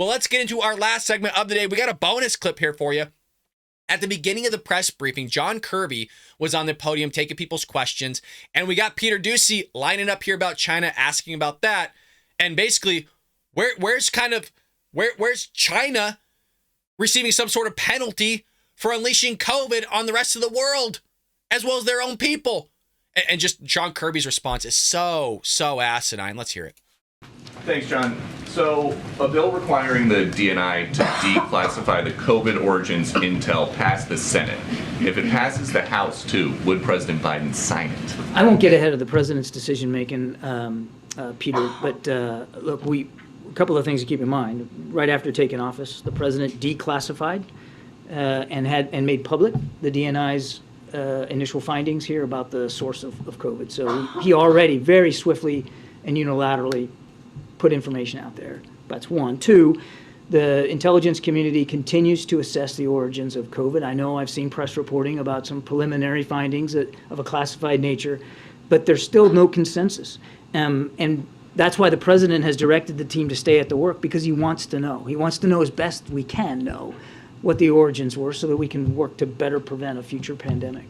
Well, let's get into our last segment of the day. We got a bonus clip here for you. At the beginning of the press briefing, John Kirby was on the podium taking people's questions, and we got Peter Doocy lining up here about China, asking about that. And basically, where's China receiving some sort of penalty for unleashing COVID on the rest of the world, as well as their own people? And just John Kirby's response is so asinine. Let's hear it. Thanks, John. So, a bill requiring the DNI to declassify the COVID origins intel passed the Senate. If it passes the House, too, would President Biden sign it? I won't get ahead of the president's decision-making, Peter, but look, a couple of things to keep in mind. Right after taking office, the president declassified and made public the DNI's initial findings here about the source of COVID. So he already very swiftly and unilaterally put information out there. That's one. Two, the intelligence community continues to assess the origins of COVID. I know I've seen press reporting about some preliminary findings of a classified nature, but there's still no consensus. And that's why the president has directed the team to stay at the work, because he wants to know. He wants to know as best we can know what the origins were so that we can work to better prevent a future pandemic.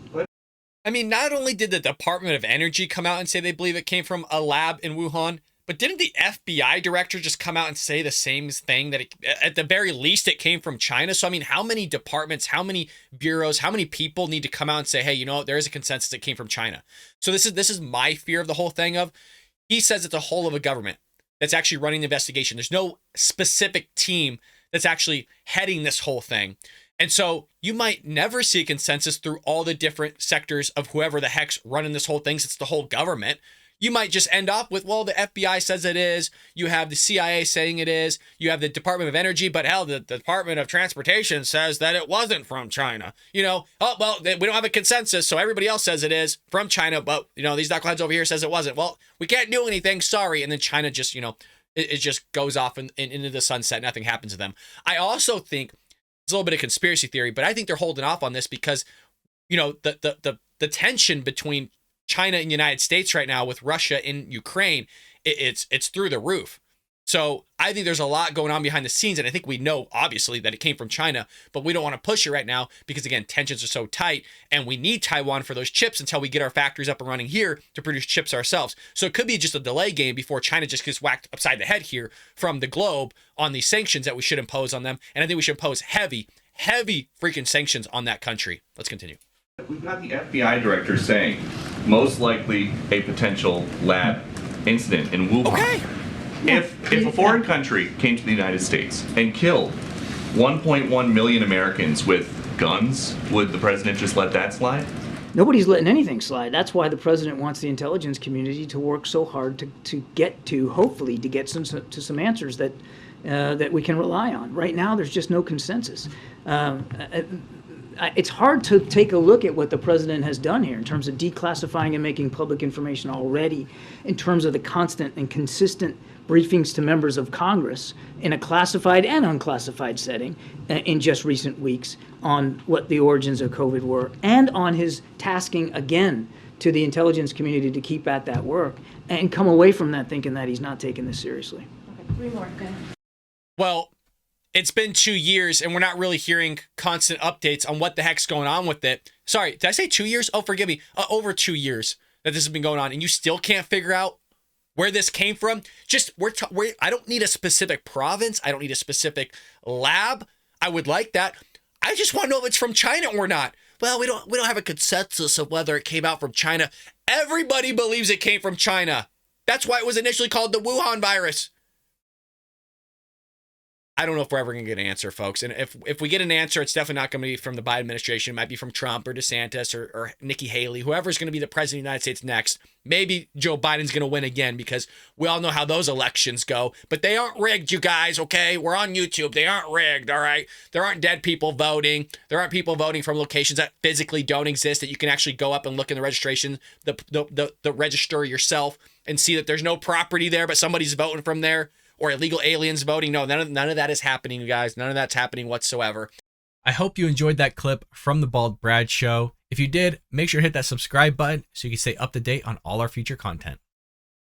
I mean, not only did the Department of Energy come out and say they believe it came from a lab in Wuhan, but didn't the FBI director just come out and say the same thing, that at the very least it came from China? So, I mean, how many departments, how many bureaus, how many people need to come out and say, hey, you know what, there is a consensus it came from China? So this is my fear of the whole thing of, he says it's a whole of a government that's actually running the investigation. There's no specific team that's actually heading this whole thing. And so you might never see a consensus through all the different sectors of whoever the heck's running this whole thing. It's the whole government. You might just end up with, well, the FBI says it is. You have the CIA saying it is. You have the Department of Energy, but hell, the Department of Transportation says that it wasn't from China. You know, oh, well, we don't have a consensus, so everybody else says it is from China, but, you know, these knuckleheads over here says it wasn't. Well, we can't do anything, sorry. And then China just, you know, it just goes off into the sunset. Nothing happens to them. I also think it's a little bit of conspiracy theory, but I think they're holding off on this because, you know, the tension between China and the United States right now with Russia in Ukraine, it's through the roof. So I think there's a lot going on behind the scenes, and I think we know, obviously, that it came from China, but we don't want to push it right now because, again, tensions are so tight, and we need Taiwan for those chips until we get our factories up and running here to produce chips ourselves. So it could be just a delay game before China just gets whacked upside the head here from the globe on these sanctions that we should impose on them, and I think we should impose heavy freaking sanctions on that country. Let's continue. We've got the FBI director saying most likely a potential lab incident in Wuhan. Okay. If a foreign country came to the United States and killed 1.1 million Americans with guns, would the president just let that slide? Nobody's letting anything slide. That's why the president wants the intelligence community to work so hard to hopefully get some answers that we can rely on. Right now, there's just no consensus. It's hard to take a look at what the president has done here in terms of declassifying and making public information already, in terms of the constant and consistent briefings to members of Congress in a classified and unclassified setting in just recent weeks on what the origins of COVID were, and on his tasking again to the intelligence community to keep at that work and come away from that thinking that he's not taking this seriously. Okay, 3 more. Go ahead. Well, it's been 2 years and we're not really hearing constant updates on what the heck's going on with it. Sorry, did I say 2 years? Oh, forgive me. Over 2 years that this has been going on, and you still can't figure out where this came from. Just I don't need a specific province. I don't need a specific lab. I would like that. I just want to know if it's from China or not. Well, we don't have a consensus of whether it came out from China. Everybody believes it came from China. That's why it was initially called the Wuhan virus. I don't know if we're ever going to get an answer, folks. And if we get an answer, it's definitely not going to be from the Biden administration. It might be from Trump or DeSantis or Nikki Haley, whoever's going to be the president of the United States next. Maybe Joe Biden's going to win again, because we all know how those elections go. But they aren't rigged, you guys, okay? We're on YouTube. They aren't rigged, all right? There aren't dead people voting. There aren't people voting from locations that physically don't exist, that you can actually go up and look in the registration, the register yourself, and see that there's no property there, but somebody's voting from there. Or illegal aliens voting. No, none of that is happening, you guys. None of that's happening whatsoever. I hope you enjoyed that clip from the Bald Brad Show. If you did, make sure to hit that subscribe button so you can stay up to date on all our future content.